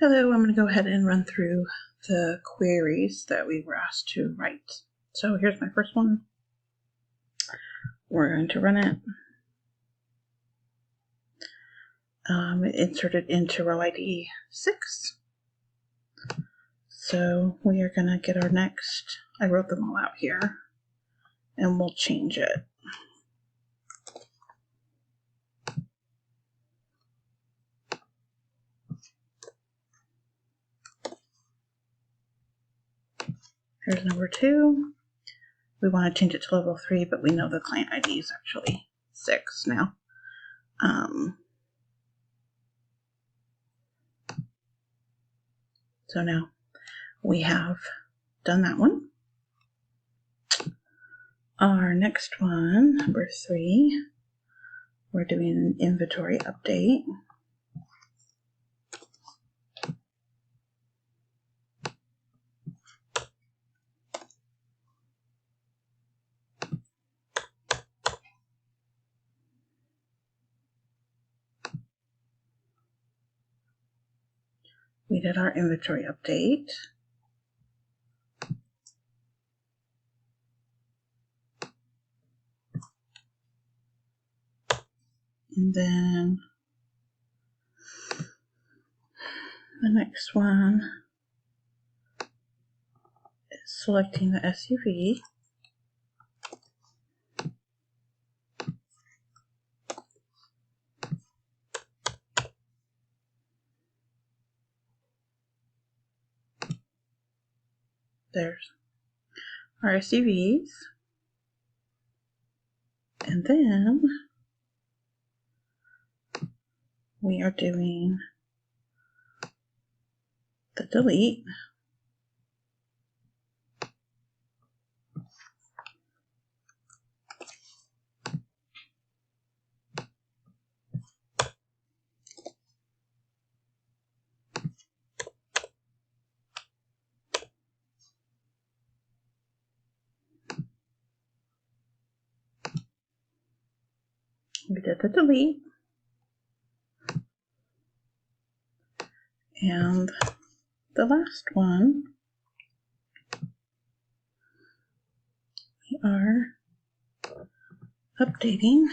Hello, I'm going to go ahead and run through the queries that we were asked to write. So here's my first one. We're going to run it. Insert it into row ID 6. So we are going to get our next, I wrote them all out here, and we'll change it. Here's number 2. We want to change it to level 3, but we know the client ID is actually 6 now. So now we have done that one. Our next one, number 3, we're doing an inventory update. We did our inventory update. And then the next one is selecting the SUV. There's our SUVs. And then we are doing the delete. We did the delete. And the last one, we are updating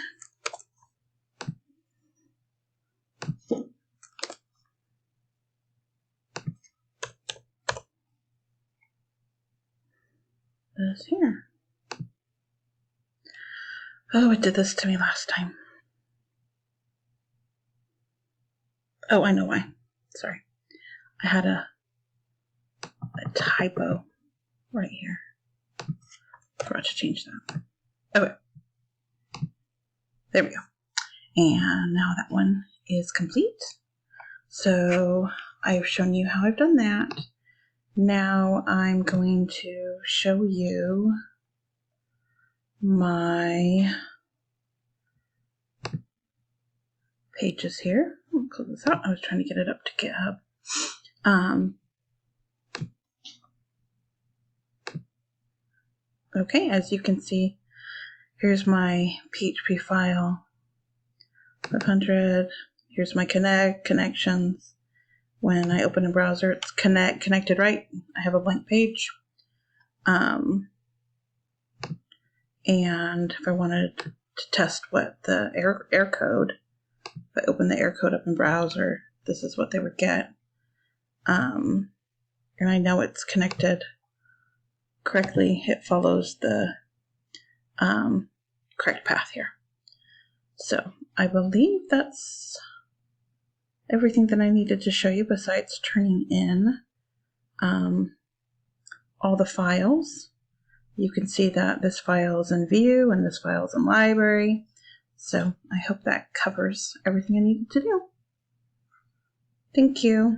this here. Oh, it did this to me last time. Oh, I know why. Sorry. I had a typo right here. Forgot to change that. Okay. There we go. And now that one is complete. So I've shown you how I've done that. Now I'm going to show you my pages here. I'll close this out. I was trying to get it up to GitHub. Okay, as you can see, here's my PHP file, 500. Here's my connections. When I open a browser, it's connected right. I have a blank page. And if I wanted to test what the error code, if I open the error code up in browser, this is what they would get. And I know it's connected correctly. It follows the correct path here. So I believe that's everything that I needed to show you besides turning in all the files. You can see that this file is in view and this file is in library. So I hope that covers everything I needed to do. Thank you.